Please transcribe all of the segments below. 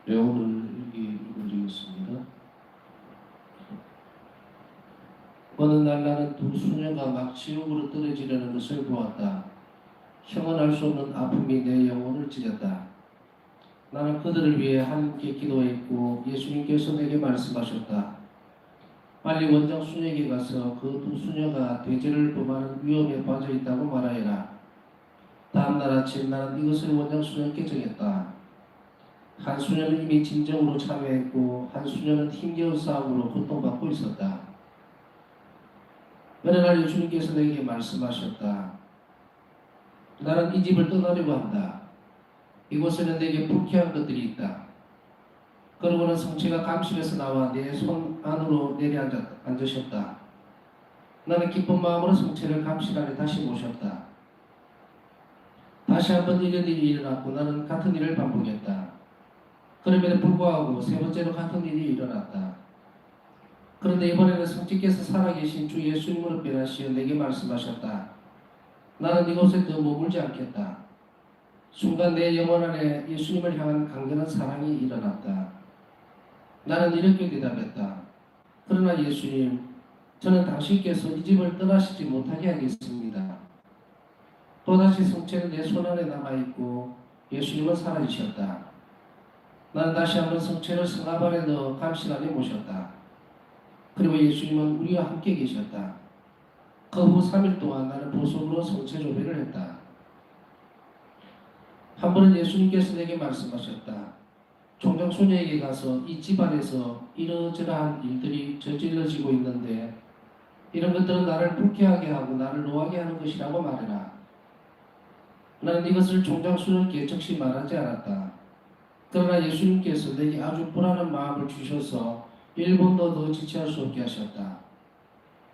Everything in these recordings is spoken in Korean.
네, 오늘 일기 올리겠습니다. 어느 날 나는 두 수녀가 막 지옥으로 떨어지려는 것을 보았다. 형언할 수 없는 아픔이 내 영혼을 찢었다. 나는 그들을 위해 함께 기도했고 예수님께서 내게 말씀하셨다. 빨리 원장 수녀에게 가서 그 두 수녀가 돼지를 범하는 위험에 빠져 있다고 말하여라. 다음 날 아침 나는 이것을 원장 수녀에게 전했다. 한 수녀는 이미 진정으로 참여했고 한 수녀는 힘겨운 싸움으로 고통받고 있었다. 어느 날 예수님께서 내게 말씀하셨다. 나는 이 집을 떠나려고 한다. 이곳에는 내게 불쾌한 것들이 있다. 그러고는 성체가 감식에서 나와 내 손 안으로 내려앉으셨다. 나는 기쁜 마음으로 성체를 감식 안에 다시 모셨다. 다시 한번 이런 일이 일어났고 나는 같은 일을 반복했다. 그럼에도 불구하고 세 번째로 같은 일이 일어났다. 그런데 이번에는 성체께서 살아계신 주 예수님으로 변하시어 내게 말씀하셨다. 나는 이곳에 더 머물지 않겠다. 순간 내 영혼 안에 예수님을 향한 강렬한 사랑이 일어났다. 나는 이렇게 대답했다. 그러나 예수님, 저는 당신께서 이 집을 떠나시지 못하게 하겠습니다. 또다시 성체는 내 손 안에 남아있고 예수님은 사라지셨다. 나는 다시 한번 성체를 성압 안에 넣어 감실 안에 모셨다. 그리고 예수님은 우리와 함께 계셨다. 그 후 3일 동안 나는 보석으로 성체 조배를 했다. 한 번은 예수님께서 내게 말씀하셨다. 총장 소녀에게 가서 이 집안에서 이러저러한 일들이 저질러지고 있는데 이런 것들은 나를 불쾌하게 하고 나를 노하게 하는 것이라고 말해라. 나는 이것을 총장 소녀에게 즉시 말하지 않았다. 그러나 예수님께서 내게 아주 불안한 마음을 주셔서 1분도 더 지체할 수 없게 하셨다.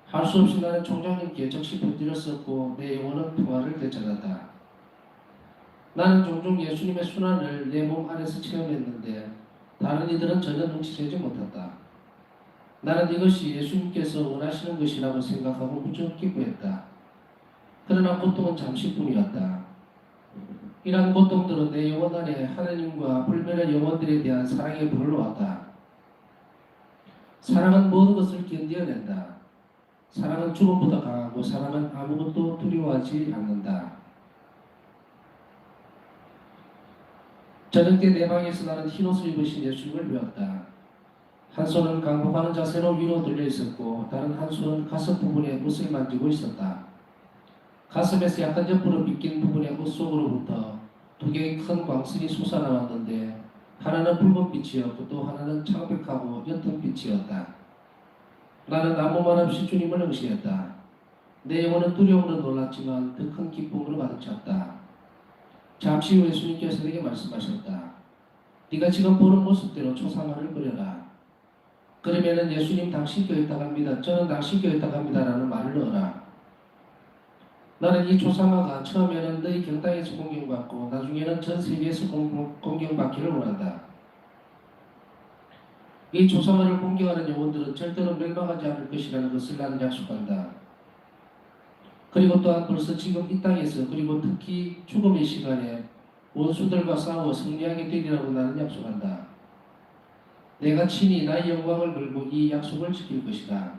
할 수 없이 나는 총장님께 즉시 붙들었었고 내 영혼은 평화를 되찾았다. 나는 종종 예수님의 순환을 내 몸 안에서 체험했는데 다른 이들은 전혀 눈치채지 못했다. 나는 이것이 예수님께서 원하시는 것이라고 생각하고 무척 기뻐했다. 그러나 고통은 잠시뿐이었다. 이러한 고통들은 내 영혼 안에 하나님과 불멸의 영혼들에 대한 사랑의 불을 놓았다. 사랑은 모든 것을 견뎌낸다. 사랑은 죽음보다 강하고 사랑은 아무것도 두려워하지 않는다. 저녁 때 내 방에서 나는 흰옷을 입으신 예수님을 배웠다. 한 손은 강복하는 자세로 위로 들려 있었고 다른 한 손은 가슴 부분에 옷을 만지고 있었다. 가슴에서 약간 옆으로 빗긴 부분의 옷 속으로부터 두 개의 큰 광선이 솟아나왔는데 하나는 붉은 빛이었고 또 하나는 창백하고 옅은 빛이었다. 나는 아무 말 없이 주님을 응시했다. 내 영혼은 두려움으로 놀랐지만 더 큰 기쁨으로 가득 찼다. 잠시 후 예수님께서 내게 말씀하셨다. 네가 지금 보는 모습대로 초상화를 그려라. 그러면은 예수님 당신께 있다갑니다. 저는 당신께 있다갑니다라는 말을 넣어라. 나는 이 초상화가 처음에는 너희 경당에서 공경받고 나중에는 전 세계에서 공경받기를 원한다. 이 초상화를 공경하는 영혼들은 절대로 멸망하지 않을 것이라는 것을 나는 약속한다. 그리고 또한 벌써 지금 이 땅에서 그리고 특히 죽음의 시간에 원수들과 싸워 승리하게 되리라고 나는 약속한다. 내가 친히 나의 영광을 걸고 이 약속을 지킬 것이다.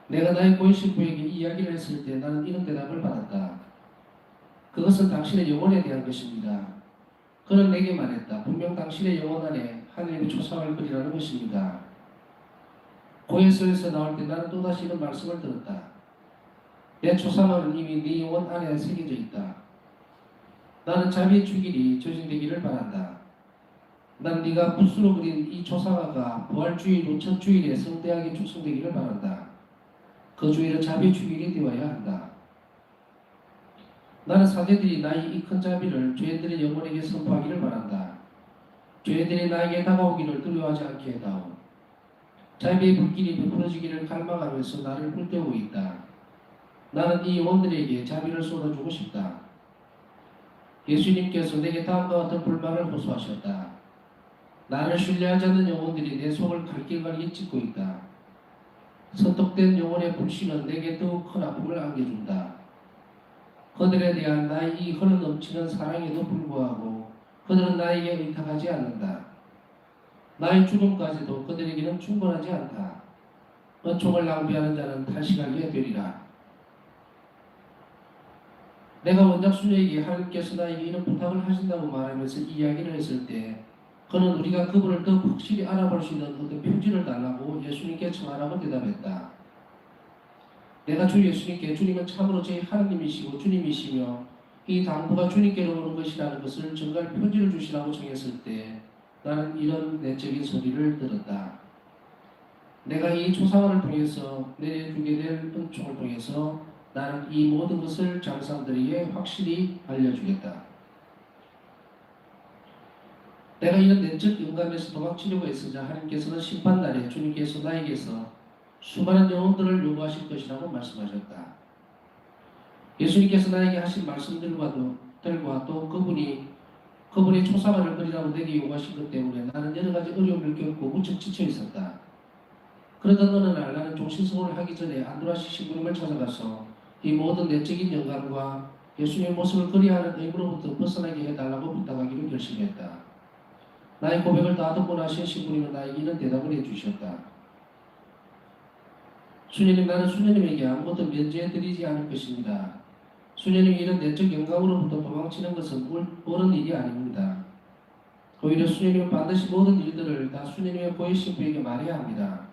내가 나의 고인식부에게 이야기를 했을 때 나는 이런 대답을 받았다. 그것은 당신의 영혼에 대한 것입니다. 그는 내게 말했다. 분명 당신의 영혼 안에 하나님의 초상을 그리라는 것입니다. 고해서에서 나올 때 나는 또다시 이런 말씀을 들었다. 내 초상화는 이미 네 영혼 안에 새겨져 있다. 나는 자비의 주길이 조진되기를 바란다. 난 네가 붓으로 그린 이 초상화가 부활주일 첫 주일에 성대하게 축성되기를 바란다. 그 주일은 자비의 주일이 되어야 한다. 나는 사제들이 나의 이 큰 자비를 죄인들의 영혼에게 선포하기를 바란다. 죄인들이 나에게 다가오기를 두려워하지 않게 해다오. 자비의 불길이 베풀어지기를 갈망하면서 나를 불태우고 있다. 나는 이 영혼들에게 자비를 쏟아주고 싶다. 예수님께서 내게 다음과 같은 불만을 호소하셨다. 나를 신뢰하지 않는 영혼들이 내 속을 갈길갈길 찢고 있다. 선택된 영혼의 불신은 내게 더욱 큰 아픔을 안겨준다. 그들에 대한 나의 이 흘러넘치는 사랑에도 불구하고 그들은 나에게 의탁하지 않는다. 나의 죽음까지도 그들에게는 충분하지 않다. 은총을 낭비하는 자는 탄식하게 되리라. 내가 원작 수녀에게 하나님께서 나에게 이런 부탁을 하신다고 말하면서 이야기를 했을 때 그는 우리가 그분을 더 확실히 알아볼 수 있는 어떤 표지를 달라고 예수님께 청하라고 대답했다. 내가 주 예수님께 주님은 참으로 제 하나님이시고 주님이시며 이 당부가 주님께로 오는 것이라는 것을 증거할 표지를 주시라고 청했을 때 나는 이런 내적인 소리를 들었다. 내가 이 초상화를 통해서 내려주게 될 은총을 통해서 나는 이 모든 것을 장사들에게 확실히 알려주겠다. 내가 이런 내적 영감에서 도망치려고 했으자 하나님께서는 심판날에 주님께서 나에게서 수많은 영혼들을 요구하실 것이라고 말씀하셨다. 예수님께서 나에게 하신 말씀들과 또 그분의 초상화를 그리라고 내게 요구하신 것 때문에 나는 여러 가지 어려움을 겪고 무척 지쳐 있었다. 그러던 어느 날 나는 종신성호를 하기 전에 안드라시 신부님을 찾아가서 이 모든 내적인 영감과 예수님의 모습을 그리하는 의무로부터 벗어나게 해달라고 부탁하기로 결심했다. 나의 고백을 다 듣고 나신 신부님은 나에게 이런 대답을 해주셨다. 수녀님, 나는 수녀님에게 아무것도 면제해드리지 않을 것입니다. 수녀님이 이런 내적 영감으로부터 도망치는 것은 옳은 일이 아닙니다. 오히려 수녀님은 반드시 모든 일들을 다 수녀님의 보혜 신부에게 말해야 합니다.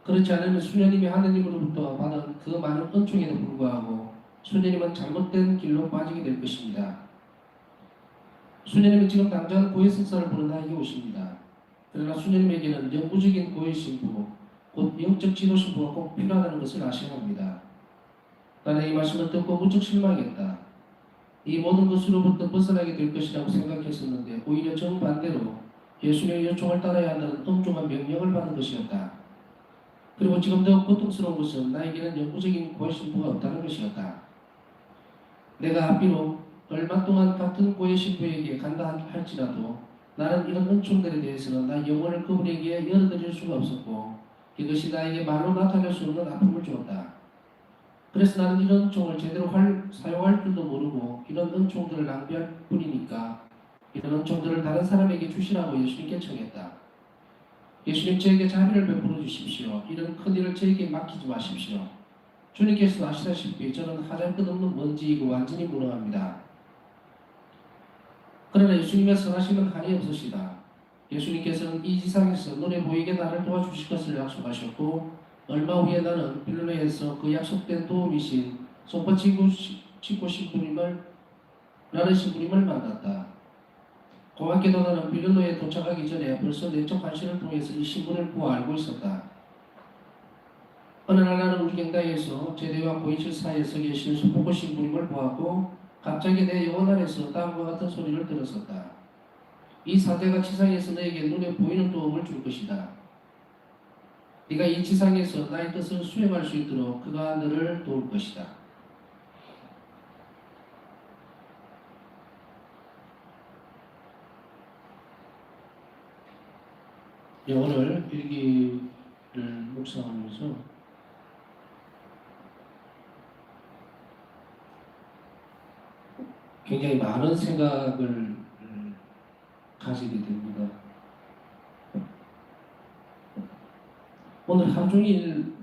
그렇지 않으면 수녀님이 하느님으로부터 받은 그 많은 은총에도 불구하고 수녀님은 잘못된 길로 빠지게 될 것입니다. 수녀님은 지금 당장 고해 승사를 보는 나에게 오십니다. 그러나 수녀님에게는 영구적인 고해 신부, 곧 영적 지도 신부가 꼭 필요하다는 것을 아셔야 합니다. 나는 이 말씀을 듣고 무척 실망했다. 이 모든 것으로부터 벗어나게 될 것이라고 생각했었는데 오히려 정반대로 예수님의 요청을 따라야 한다는 엄중한 명령을 받은 것이었다. 그리고 지금 더 고통스러운 것은 나에게는 영구적인 고해 신부가 없다는 것이었다. 내가 비록 얼마 동안 같은 고해 신부에게 간다 할지라도 나는 이런 은총들에 대해서는 나 영혼을 그분에게 열어드릴 수가 없었고 이것이 나에게 말로 나타낼 수 없는 아픔을 주었다. 그래서 나는 이런 은총을 제대로 사용할 줄도 모르고 이런 은총들을 낭비할 뿐이니까 이런 은총들을 다른 사람에게 주시라고 예수님께 청했다. 예수님, 저에게 자비를 베풀어 주십시오. 이런 큰 일을 저에게 맡기지 마십시오. 주님께서 아시다시피 저는 하잘것없는 먼지이고 완전히 무능합니다. 그러나 예수님의 선하심은 한이 없으시다. 예수님께서는 이 지상에서 눈에 보이게 나를 도와주실 것을 약속하셨고 얼마 후에 나는 빌로에서 그 약속된 도움이신 송파치구 신부님을 만났다. 고맙게도 나는 빌로에 도착하기 전에 벌써 내적 관심을 통해서 이 신부를 보아 알고 있었다. 어느 날 나는 우리 경당에서 제대와 고인실 사이에서 계신 송파 신부님을 보았고 갑자기 내 영혼 안에서 다음과 같은 소리를 들었었다. 이 사대가 지상에서 너에게 눈에 보이는 도움을 줄 것이다. 네가 이 지상에서 나의 뜻을 수행할 수 있도록 그가 너를 도울 것이다. 오늘 일기를 묵상하면서 굉장히 많은 생각을 가지게 됩니다. 오늘 하루 종일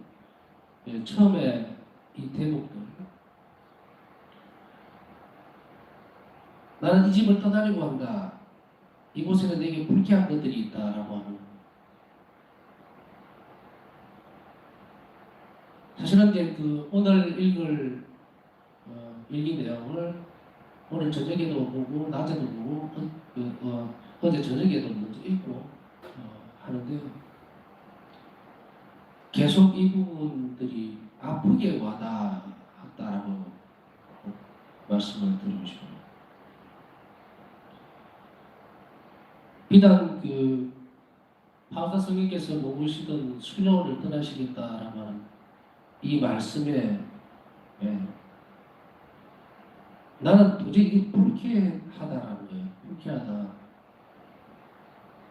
처음에 이 대목들 나는 이 집을 떠나려고 한다. 이곳에는 내게 불쾌한 것들이 있다라고 하는 사실은 이제 그 오늘 읽을 일기인데요. 오늘 저녁에도 보고 낮에도 보고 어제 저녁에도 먼저 읽고 하는데요. 계속 이 부분들이 아프게 와닿았다라고 말씀을 드리고 싶어요. 비단 그 파우사 성령께서 머무시던 수녀를 떠나시겠다라고 하는 이 말씀에 나는 도저히 불쾌하다라는 거예요. 불쾌하다.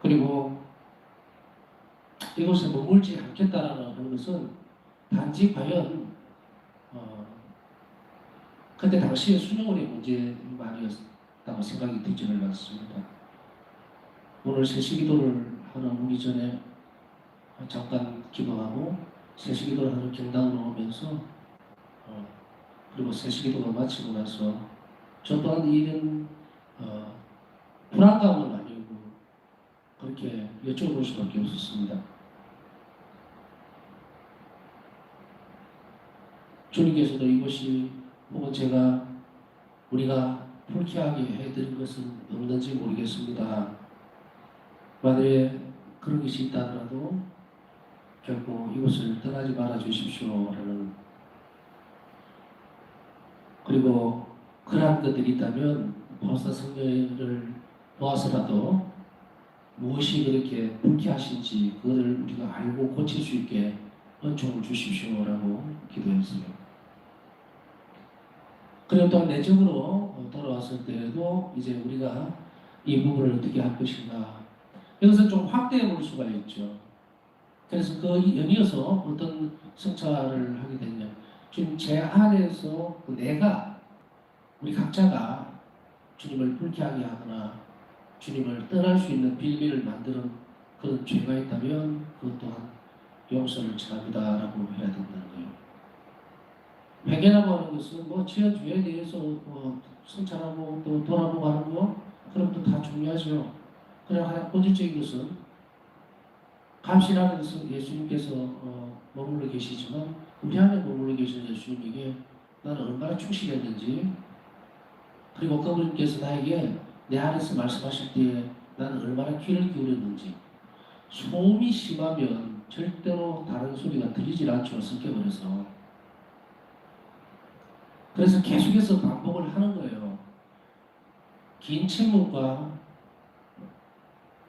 그리고 이곳에 머물지 않겠다라는 것은 단지 과연 그때 당시의 수녀원의 문제가 아니었을까 않았다고 생각이 들지를 않습니다. 오늘 새시기도를 하러 오기 전에 잠깐 기도하고 새시기도를 하러 경당으로 오면서 그리고 새시기도가 마치고 나서 저 또한 이런 불안감은 아니고 그렇게 여쭤볼 수밖에 없었습니다. 주님께서도 이것이 혹은 우리가 불쾌하게 해드린 것은 없는지 모르겠습니다. 만약에 그런 것이 있다 하더라도 결코 이곳을 떠나지 말아 주십시오 라는, 그리고 그러한 것들이 있다면 보사 성령을 보아서라도 무엇이 그렇게 불쾌하신지 그것을 우리가 알고 고칠 수 있게 은총을 주십시오 라고 기도했어요. 그리고 또 내적으로 돌아왔을 때에도 이제 우리가 이 부분을 어떻게 할 것인가, 여기서 좀 확대해 볼 수가 있죠. 그래서 그 연이어서 어떤 성찰을 하게 되냐, 지금 제 안에서 내가, 우리 각자가 주님을 불쾌하게 하거나 주님을 떠날 수 있는 빌미를 만드는 그런 죄가 있다면 그것 또한 용서를 청합니다라고 해야 된다는 거예요. 회개라고 하는 것은 지은 죄에 대해서 성찰하고 또 돌아보고 하는 거, 그런 것도 다 중요하죠. 그러나 본질적인 것은 감신 안에서 예수님께서 머물러 계시지만 우리 안에 머물러 계시는 예수님에게 나는 얼마나 충실했는지, 그리고 그분께서 나에게 내 안에서 말씀하실 때에 나는 얼마나 귀를 기울였는지. 소음이 심하면 절대로 다른 소리가 들리질 않죠. 섞여버려서. 그래서 계속해서 반복을 하는 거예요. 긴 침묵과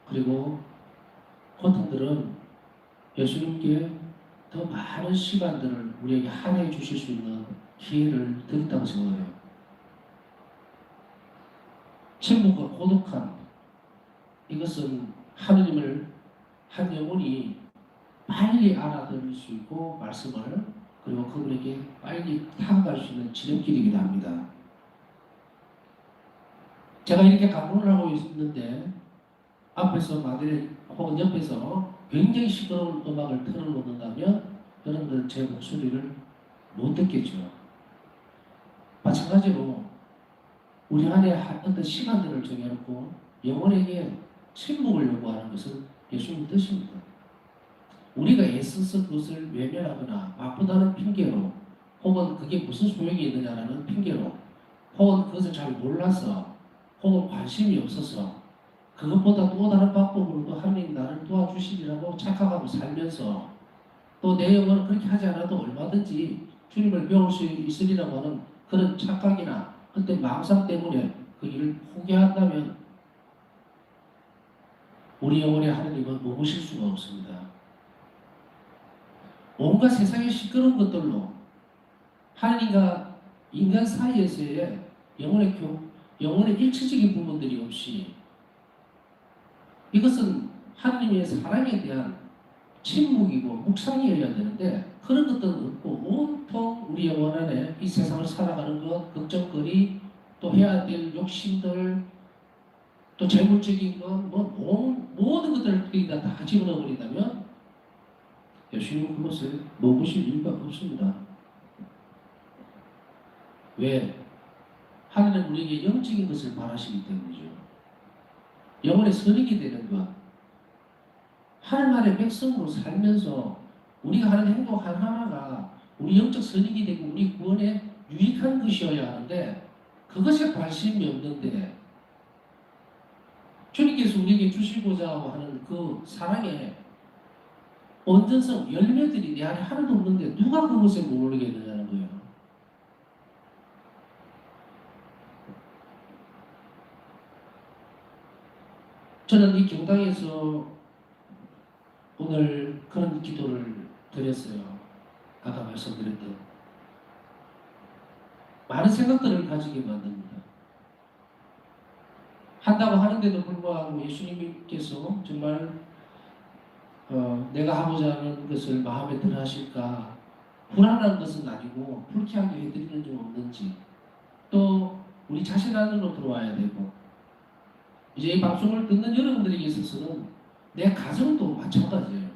그리고 고통들은 예수님께 더 많은 시간들을 우리에게 할애해 주실 수 있는 기회를 드린다고 생각해요. 침묵과 고독함, 이것은 하느님을 한 영혼이 빨리 알아들을 수 있고 말씀을, 그리고 그분에게 빨리 다가갈 수 있는 지름길이기도 합니다. 제가 이렇게 강론을 하고 있는데 앞에서 마들 혹은 옆에서 굉장히 시끄러운 음악을 틀어놓는다면 여러분들은 제 목소리를 못 듣겠죠. 마찬가지로 우리 안에 어떤 시간들을 정해놓고 영혼에게 침묵을 요구하는 것은 예수님 뜻입니다. 우리가 애써서 그것을 외면하거나 바쁘다는 핑계로, 혹은 그게 무슨 소용이 있느냐라는 핑계로, 혹은 그것을 잘 몰라서, 혹은 관심이 없어서, 그것보다 또 다른 방법으로도 하나님 나를 도와주시리라고 착각하고 살면서, 또 내 영혼은 그렇게 하지 않아도 얼마든지 주님을 배울 수 있으리라고 하는 그런 착각이나 그때 망상 때문에 그 일을 포기한다면 우리 영혼의 하나님은 머무실 수가 없습니다. 온갖 세상의 시끄러운 것들로 하나님과 인간 사이에서의 영혼의 일체적인 부분들이 없이, 이것은 하나님의 사랑에 대한 침묵이고 묵상이어야 되는데 그런 것들은 없고 온통 우리 영혼 안에 이 세상을 살아가는 것, 걱정거리, 또 해야 될 욕심들, 또 재물적인 것, 모든 것들을 다 집어넣어 버린다면 예수님은 그것을 먹으실 이유가 없습니다. 왜? 하나님은 우리에게 영적인 것을 바라시기 때문이죠. 영혼의 선익이 되는 것. 하나님의 백성으로 살면서 우리가 하는 행동 하나하나가 우리 영적 선익이 되고 우리 구원에 유익한 것이어야 하는데 그것에 관심이 없는데, 주님께서 우리에게 주시고자 하는 그 사랑의 온전성, 열매들이 내 안에 하나도 없는데 누가 그것에 모르겠느냐는 거예요. 저는 이 경당에서 오늘 그런 기도를 드렸어요. 아까 말씀드렸던 많은 생각들을 가지게 만듭니다. 한다고 하는데도 불구하고 예수님께서 정말 내가 하고자 하는 것을 마음에 들어 하실까, 불안한 것은 아니고 불쾌하게 해드리는 점 없는지, 또 우리 자신 안으로 들어와야 되고, 이제 이 방송을 듣는 여러분들에게 있어서는 내 가정도 마찬가지예요.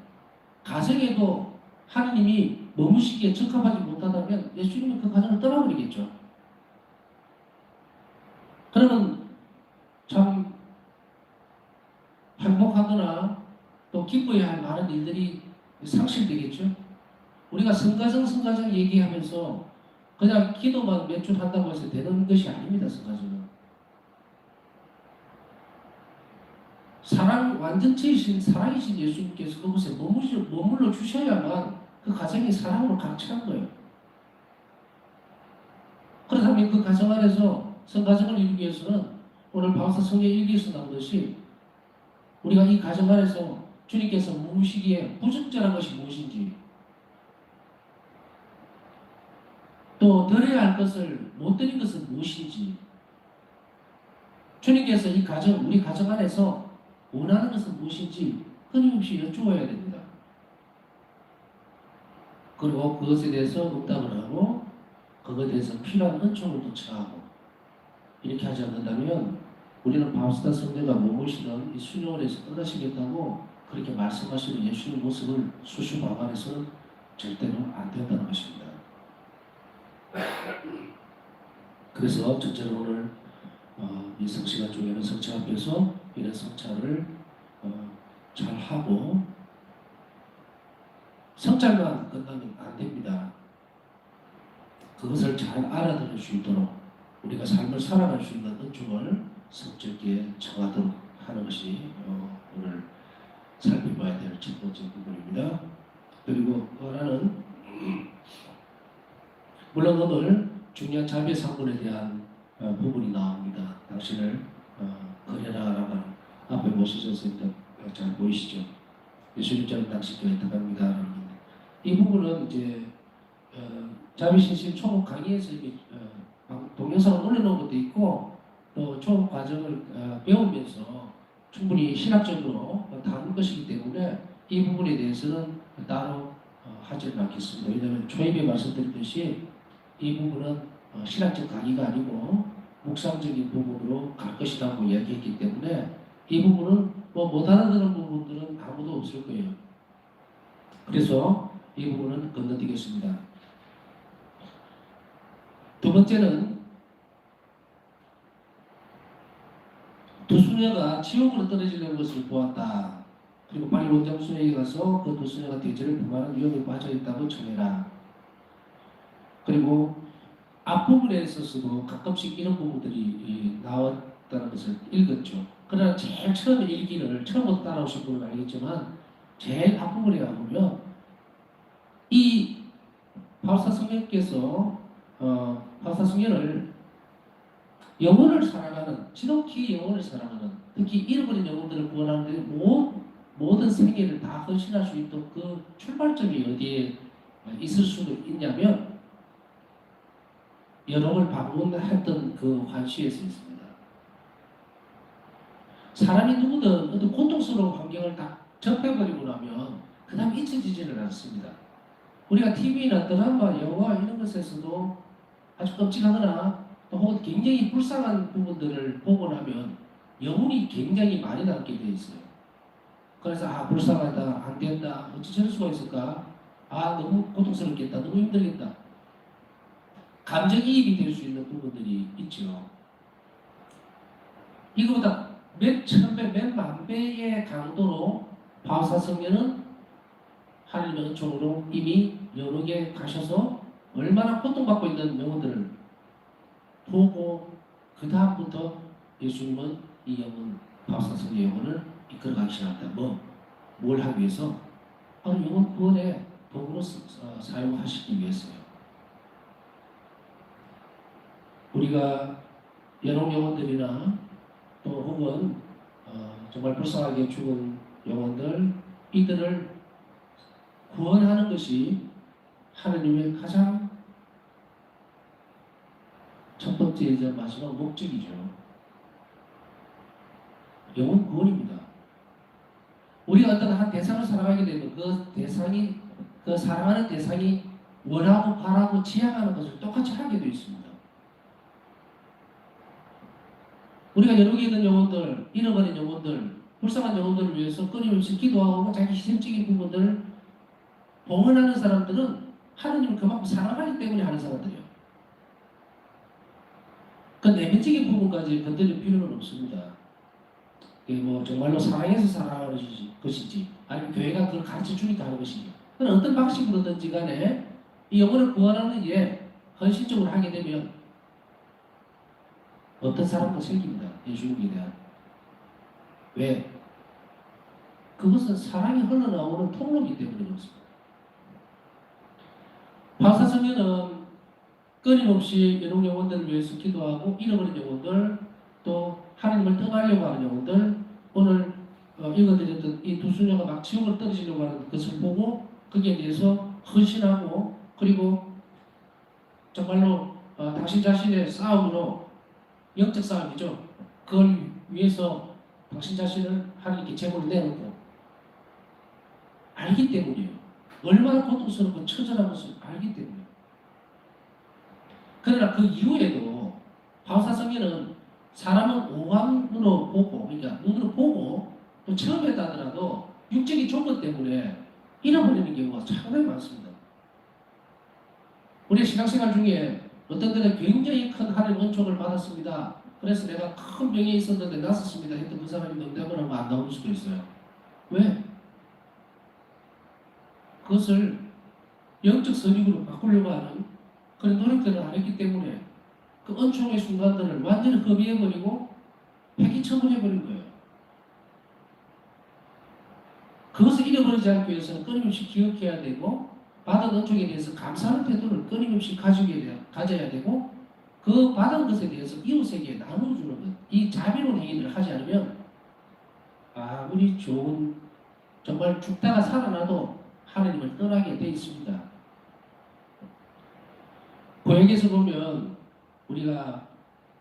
가정에도 하나님이 머무시기에 적합하지 못하다면 예수님은 그 가정을 떠나버리겠죠. 그러면 참 행복하거나 또 기뻐야 할 많은 일들이 상실되겠죠. 우리가 성가정 얘기하면서 그냥 기도만 몇 줄 한다고 해서 되는 것이 아닙니다. 성가정은 사랑 완전체이신 사랑이신 예수님께서 그곳에 머물러 주셔야만 그 가정이 사랑으로 가득 찬 거예요. 그렇다면 그 가정 안에서 성가정을 이루기 위해서는 오늘 바울사 성경 일기에서 나오듯이 우리가 이 가정 안에서 주님께서 머무시기에 부적절한 것이 무엇인지, 또 드려야 할 것을 못 드린 것은 무엇인지, 주님께서 이 가정, 우리 가정 안에서 원하는 것은 무엇인지 끊임없이 여쭈어야 됩니다. 그리고 그것에 대해서 응답을 하고 그것에 대해서 필요한 은총을 도착하고, 이렇게 하지 않는다면 우리는 바울사 성대가 머무시던 이 수녀원에서 떠나시겠다고 그렇게 말씀하시는 예수님 모습을 수슈방안에서는 절대로 안 된다는 것입니다. 그래서 첫째로 오늘 이 성시간 중에는 성차 앞에서 이런 성차를 잘 하고, 성찰만 끝나면 안 됩니다. 그것을 잘 알아들을 수 있도록 우리가 삶을 살아갈 수 있는 은총을 성적기에 청하도록 하는 것이 오늘 살펴봐야 될 첫 번째 부분입니다. 그리고 하나는 물론 오늘 중요한 자비 상분에 대한 부분이 나옵니다. 당신을 거려라라고 앞에 모셔져서 잘 보이시죠? 예수님처럼 당신께 애탁합니다. 이 부분은 이제 자비신심 초급 강의에서 동영상을 올려놓은 것도 있고, 또 초급 과정을 배우면서 충분히 신학적으로 다룬 것이기 때문에 이 부분에 대해서는 따로 하지는 않겠습니다. 왜냐하면 초입에 말씀드렸듯이 이 부분은 신학적 강의가 아니고 묵상적인 부분으로 갈 것이라고 이야기했기 때문에 이 부분은 못 알아듣는 부분들은 아무도 없을 거예요. 그래서 이 부분은 건너뛰겠습니다. 두 번째는 두 수녀가 지옥으로 떨어지려는 것을 보았다. 그리고 빨리 원장 수녀에게 가서 그 두 수녀가 대죄를 범하는 위험에 빠져있다고 전해라. 그리고 앞부분에 있어서도 가끔씩 이런 부분들이 나왔다는 것을 읽었죠. 그러나 제일 처음에 읽기를 처음부터 따라오신 분은 알겠지만 제일 앞부분에 가보면 이 바울사 성령께서 바울사 성령을 영혼을 사랑하는, 지독히 영혼을 사랑하는, 특히 잃어버린 영혼들을 구원하는데 모든 생애를 다 헌신할 수 있도록 그 출발점이 어디에 있을 수 있냐면 여러분을 방문했던 그 환시에서 있습니다. 사람이 누구든 어떤 고통스러운 환경을 딱 접해버리고 나면 그 다음 잊혀지지는 않습니다. 우리가 TV나 드라마, 영화 이런 것에서도 아주 끔찍하거나 또 혹은 굉장히 불쌍한 부분들을 보고 나면 영혼이 굉장히 많이 남게 되어 있어요. 그래서 불쌍하다, 안 된다, 어찌 저럴 수가 있을까, 너무 고통스럽겠다, 너무 힘들겠다, 감정이입이 될 수 있는 부분들이 있죠. 이거보다 몇 천배, 몇 만배의 강도로 바울사 성령은 하나님의 은총으로 이미 여러 개 가셔서 얼마나 고통받고 있는 영혼들을 보고 그 다음부터 예수님은 이 영혼, 바울사 성령의 영혼을 이끌어가기 시작합니다. 뭘 하기 위해서? 바로 영혼 구원에 도구로 사용하시기 위해서요. 우리가 연옥 영혼들이나 또 혹은 정말 불쌍하게 죽은 영혼들, 이들을 구원하는 것이 하나님의 가장 첫 번째이자 마지막 목적이죠. 영혼 구원입니다. 우리가 어떤 한 대상을 사랑하게 되면 그 사랑하는 대상이 원하고 바라고 지향하는 것을 똑같이 하게 되어 있습니다. 우리가 여러 개 있는 영혼들, 잃어버린 영혼들, 불쌍한 영혼들을 위해서 끊임없이 기도하고 자기 희생적인 부분들을 봉헌하는 사람들은 하느님을 그만큼 사랑하기 때문에 하는 사람들이에요. 그 내면적인 부분까지 건드릴 필요는 없습니다. 이게 뭐 정말로 사랑해서 사랑하는 것이지 아니면 교회가 그걸 가르쳐 주니까 하는 것이지 그런 어떤 방식으로든지 간에 이 영혼을 구원하는 일에 헌신적으로 하게 되면 어떤 사람도 생깁니다. 예수님에 대한. 왜? 그것은 사랑이 흘러나오는 통로이기 때문에 그렇습니다. 바사성경은 끊임없이 여러 영혼들을 위해서 기도하고 잃어버린 영혼들 또 하나님을 떠나려고 하는 영혼들 오늘 읽어드렸던 이 두 수녀가 막 지옥을 떨어지려고 하는 것을 보고 거기에 대해서 헌신하고 그리고 정말로 당신 자신의 싸움으로 영적 싸움이죠. 그걸 위해서 당신 자신을 하나님께 제물을 내놓고 알기 때문이에요. 얼마나 고통스럽고 처절한 것을 알기 때문이에요. 그러나 그 이후에도 바울사성에는 사람은 오감으로 보고 그러니까 눈으로 보고 또 처음 했다 하더라도 육적인 조건 때문에 잃어버리는 경우가 상당히 많습니다. 우리 신앙생활 중에 어떤 때는 굉장히 큰 하나님의 은총을 받았습니다. 그래서 내가 큰 병에 있었는데 낫았습니다 했던 그 사람이 농담을 하면 안 나올 수도 있어요. 왜? 그것을 영적 선익으로 바꾸려고 하는 그런 노력들을 안 했기 때문에 그 은총의 순간들을 완전히 허비해버리고 폐기처분해버린 거예요. 그것을 잃어버리지 않기 위해서는 끊임없이 기억해야 되고 받은 은총에 대해서 감사하는 태도를 끊임없이 가져야 되고 그 받은 것에 대해서 이웃에게 나눠주는 것, 이 자비로운 행위를 하지 않으면 아무리 좋은 정말 죽다가 살아나도 하나님을 떠나게 돼 있습니다. 구약에서 보면 우리가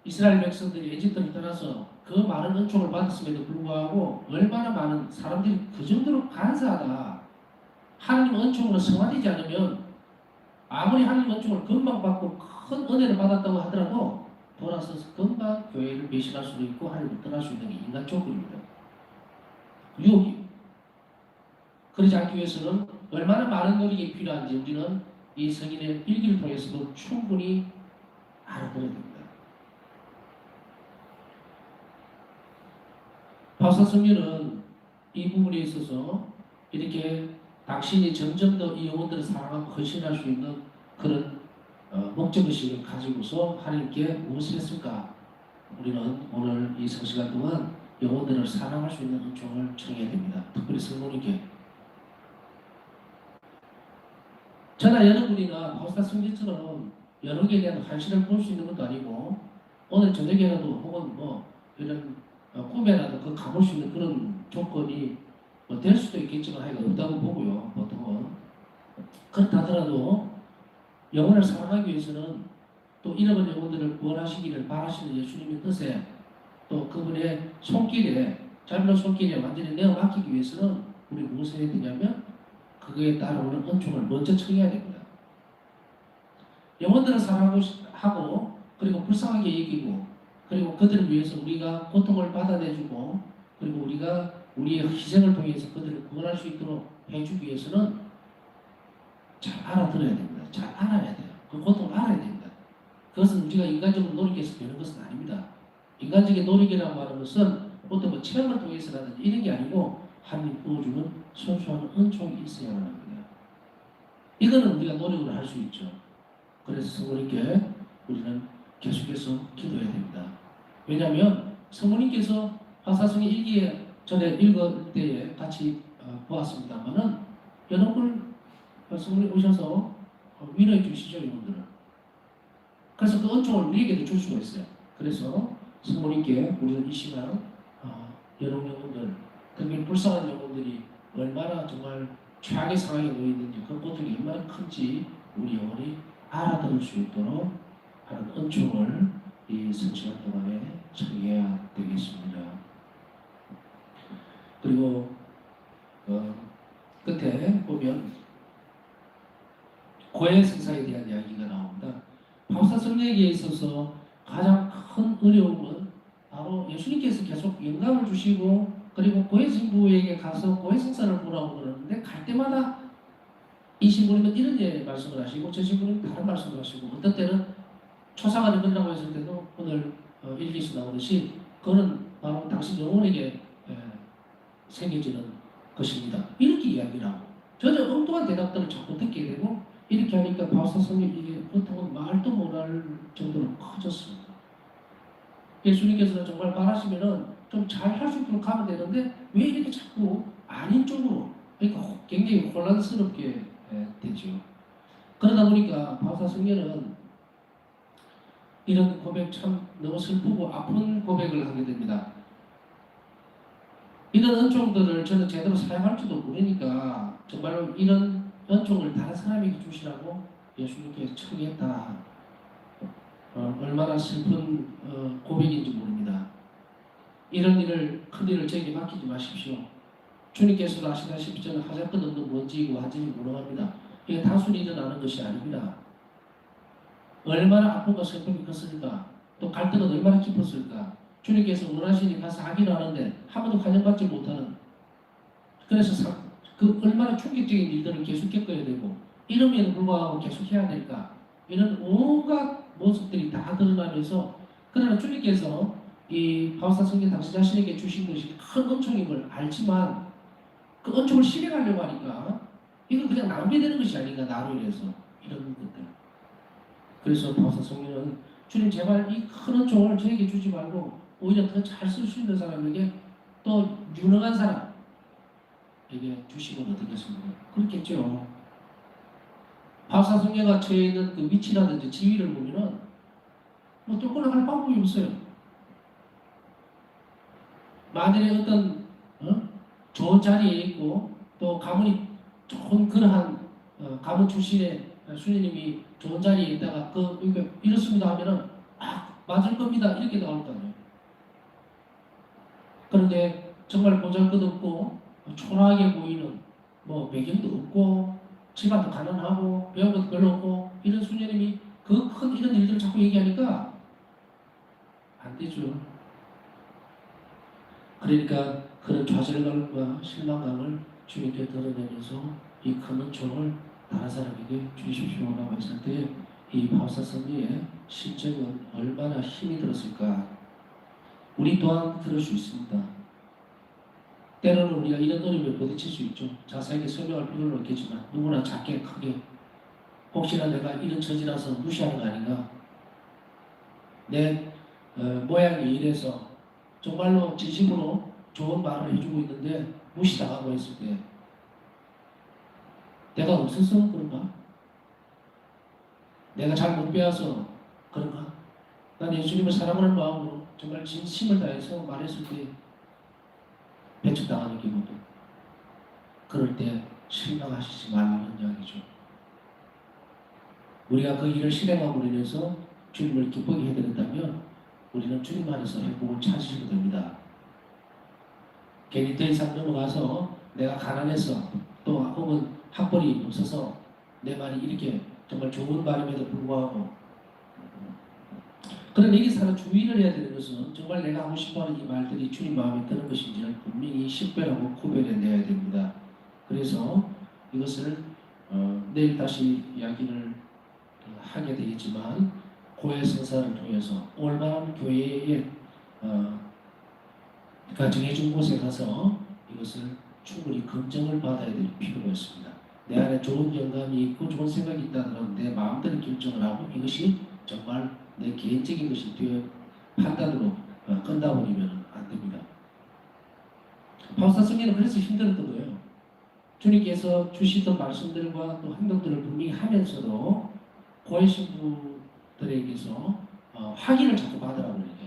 이스라엘 백성들이 에집트를 떠나서 그 많은 은총을 받았음에도 불구하고 얼마나 많은 사람들이 그 정도로 간사하다. 하나님 은총으로 성화되지 않으면 아무리 하나님 은총을 금방 받고 큰 은혜를 받았다고 하더라도 돌아서서 금방 교회를 배신할 수도 있고 하나님을 떠날 수 있는 게 인간 조건입니다. 유혹이. 그러지 않기 위해서는 얼마나 많은 노력이 필요한지 우리는 이 성인의 일기를 통해서도 충분히 알아들어야 됩니다. 바울사성경은 이 부분에 있어서 이렇게 당신이 점점 더 이 영혼들을 사랑하고 헌신할 수 있는 그런 목적의식을 가지고서 하나님께 무엇을 했을까? 우리는 오늘 이 성시간 동안 영혼들을 사랑할 수 있는 은총을 청해야 됩니다. 특별히 성도님께 저나 여러분이나 바울사 성경처럼 여러 개에 대한 관심을 볼 수 있는 것도 아니고 오늘 저녁에라도 혹은 뭐 이런 꿈에라도 그 가볼 수 있는 그런 조건이 뭐 될 수도 있겠지만 하여간 없다고 보고요. 보통은 그렇다 하더라도 영혼을 사랑하기 위해서는 또 잃어버린 영혼들을 구원하시기를 바라시는 예수님의 뜻에 또 그분의 손길에 자비로운 손길에 완전히 내어 맡기기 위해서는 우리 무엇을 해야 되냐면 그거에 따라오는 은총을 먼저 청해야 됩니다. 영혼들을 사랑하고 그리고 불쌍하게 여기고 그리고 그들을 위해서 우리가 고통을 받아내주고 그리고 우리가 우리의 희생을 통해서 그들을 구원할 수 있도록 해주기 위해서는 잘 알아들어야 됩니다. 잘 알아야 돼요. 그 고통을 알아야 됩니다. 그것은 우리가 인간적으로 노력해서 되는 것은 아닙니다. 인간적인 노력이라고 하는 것은 어떤 뭐 체험을 통해서라든지 이런 게 아니고 하나님 부어주는 소소한 은총이 있어야만 합니다. 이거는 우리가 노력을 할 수 있죠. 그래서 성모님께 우리는 계속해서 기도해야 됩니다. 왜냐하면 성모님께서 화사성의 일기에 전에 읽을 때에 같이 보았습니다만은 여러분 성모님 오셔서 위로해 주시죠, 여러분들은. 그래서 그 은총을 우리에게도 줄 수가 있어요. 그래서 성모님께 우리는 이 시간 여러분들 특히 불쌍한 영혼들이 얼마나 정말 최악의 상황에 놓여 있는지 그 고통이 얼마나 큰지 우리 영혼이 알아들을 수 있도록 하는 은총을 이 성시간 동안에 청해야 되겠습니다. 그리고 끝에 보면 고해 생사에 대한 이야기가 나옵니다. 바울사 성령에게 있어서 가장 큰 어려움은 바로 바로 예수님께서 계속 영감을 주시고 그리고 고해 신부에게 가서 고해 성사를 보라고 그러는데 갈 때마다 이 신부님은 이런 말씀을 하시고 저 신부님은 다른 말씀을 하시고 어떤 때는 초상화 읽으라고 했을 때도 오늘 일기에서 나오듯이 그거는 바로 당신 영혼에게 새겨지는 것입니다. 이렇게 이야기를 하고 전혀 엉뚱한 대답들을 자꾸 듣게 되고 이렇게 하니까 바울사 성령 이게 보통은 말도 못할 정도로 커졌습니다. 예수님께서는 정말 바라시면은 좀 잘 할 수 있도록 하면 되는데 왜 이렇게 자꾸 아닌 쪽으로 그러니까 굉장히 혼란스럽게 되죠. 그러다 보니까 바울사 성령은 이런 고백 참 너무 슬프고 아픈 고백을 하게 됩니다. 이런 은총들을 저는 제대로 사용할 줄도 모르니까 정말로 이런 은총을 다른 사람에게 주시라고 예수님께 청했다. 얼마나 슬픈 고백인지 모릅니다. 이런 일을 큰 일을 저에게 맡기지 마십시오. 주님께서도 아시다시피 저는 하잘 것 없는 먼지이고 한지이 무능합니다. 이게 단순히 일어나는 것이 아닙니다. 얼마나 아픔과 슬픔이 컸을까, 또 갈등은 얼마나 깊었을까. 주님께서 원하시니 가서 하기를 하는데 한 번도 환영받지 못하는, 그래서 그 얼마나 충격적인 일들을 계속 겪어야 되고 이름에도 불구하고 계속 해야 될까, 이런 온갖 모습들이 다 드러나면서, 그러나 주님께서 이 바울사 성경 당신 자신에게 주신 것이 큰 은총임을 알지만 그 은총을 실행하려고 하니까 이건 그냥 낭비되는 것이 아닌가, 나로 인해서 이런 것들. 그래서 바울사 성경은 주님 제발 이 큰 은총을 저에게 주지 말고 오히려 더 잘 쓸 수 있는 사람에게, 또 유능한 사람에게 주시면 어떻겠습니까? 그렇겠죠. 바울사 성경가 처해 있는 그 위치라든지 지위를 보면은 뭐 뚫고 나갈 방법이 없어요. 만일에 어떤 좋은 자리에 있고 또 가문이 좋은 그러한 가문 출신의 수녀님이 좋은 자리에 있다가 이렇습니다 하면은 맞을 겁니다 이렇게 나올 거 아니에요. 그런데 정말 보잘것없고 초라하게 보이는 뭐 배경도 없고 집안도 가난하고 배운 것도 별로 없고 이런 수녀님이 그 큰 이런 일들을 자꾸 얘기하니까 안 되죠. 그러니까 그런 좌절감과 실망감을 주님께 드러내면서 이 큰 은총을 다른 사람에게 주십시오라고 했을 때 이 바울사 성리의 심정은 얼마나 힘이 들었을까. 우리 또한 그럴 수 있습니다. 때로는 우리가 이런 어려움에 부딪힐 수 있죠. 자세하게 설명할 필요는 없겠지만 누구나 작게 크게 혹시나 내가 이런 처지라서 무시하는 거 아닌가, 내 모양이 이래서 정말로 진심으로 좋은 말을 해주고 있는데 무시당하고 했을 때 내가 없어서 그런가? 내가 잘 못 배워서 그런가? 난 예수님을 사랑하는 마음으로 정말 진심을 다해서 말했을 때 배척당하는 기분도, 그럴 때 실망하시지 말라는 이야기죠. 우리가 그 일을 실행함으로 인해서 주님을 기쁘게 해드렸다면 우리는 주님 안에서 행복을 찾으시게 됩니다. 괜히 더 이상 넘어가서 내가 가난해서 또 혹은 학벌이 없어서 내 말이 이렇게 정말 좋은 말임에도 불구하고, 그런 여기서 주의를 해야 되는 것은 정말 내가 하고 싶어하는 이 말들이 주님 마음에 드는 것인지를 분명히 식별하고 구별해내야 됩니다. 그래서 이것을 내일 다시 이야기를 하게 되겠지만 고해 성사를 통해서 올바른 교회에 정해준 곳에 가서 이것을 충분히 검증을 받아야 될 필요가 있습니다. 내 안에 좋은 영감이 있고 좋은 생각이 있다는 내 마음대로 결정을 하고 이것이 정말 내 개인적인 것이 되어 판단으로 끝나버리면 안 됩니다. 바울사 성경은 그래서 힘들었던 거예요. 주님께서 주시던 말씀들과 또 행동들을 분명히 하면서도 고해 신부들에게서 확인을 자꾸 받으라고 얘기해요.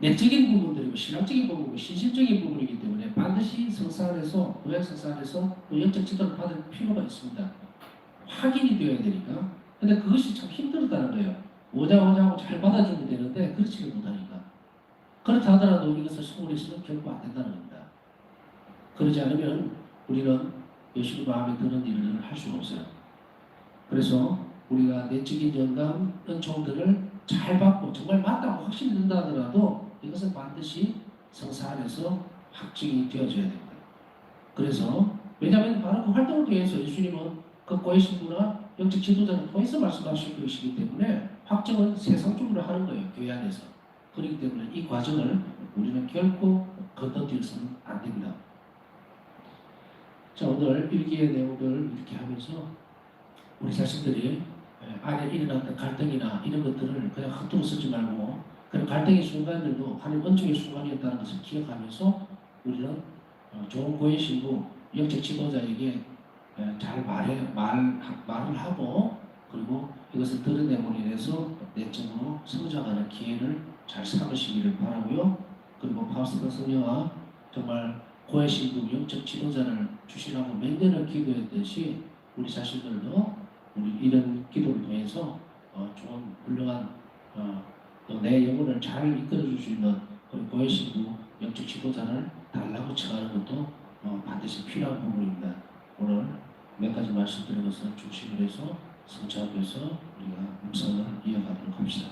내적인 부분들이고 신앙적인 부분이고 신실적인 부분이기 때문에 반드시 성사 안에서, 구약 성사 안에서 영적 지도를 받을 필요가 있습니다. 확인이 되어야 되니까. 근데 그것이 참 힘들다는 거예요. 오자오자하고 잘 받아주면 되는데 그렇지를 못하니까. 그렇다 하더라도 이것을 소홀히 쓰면 결코 안 된다는 겁니다. 그러지 않으면 우리는 예수님 마음에 드는 일을 할 수가 없어요. 그래서 우리가 내적인 영감, 은총들을 잘 받고 정말 맞다고 확신이 든다 하더라도 이것은 반드시 성사 안에서 확증이 되어져야 됩니다. 그래서 왜냐하면 바로 그 활동을 통해서 예수님은 그 고의 신부나 영적 지도자를 통해서 말씀하실 것이기 때문에 확증은 세상적으로 하는 거예요. 교회 안에서. 그렇기 때문에 이 과정을 우리는 결코 건너뛰어서는 안 됩니다. 자, 오늘 일기의 내용을 이렇게 하면서 우리 자신들이 안에 일어났던 갈등이나 이런 것들을 그냥 헛되이 쓰지 말고 그런 갈등의 순간들도 하나님 은총의 순간이었다는 것을 기억하면서 우리는 좋은 고의 신부, 영적 지도자에게 잘 말을 하고 그리고 이것을 드러내므로 인해서 내적으로 성장하는 기회를 잘 삼으시기를 바라고요. 그리고 파우스가 성령아 정말 고의 신부, 영적 지도자를 주시라고 몇 년을 기도했듯이 우리 자신들도 우리 이런 기도를 통해서 좋은 훌륭한 또 내 영혼을 잘 이끌어줄 수 있는 그런 고의 신부, 영적 지도자를 달라고 청하는 것도 반드시 필요한 부분입니다. 오늘 몇 가지 말씀드린 것을 중심으로 해서 성취하기 위해서 우리가 묵상을 이어가도록 합시다.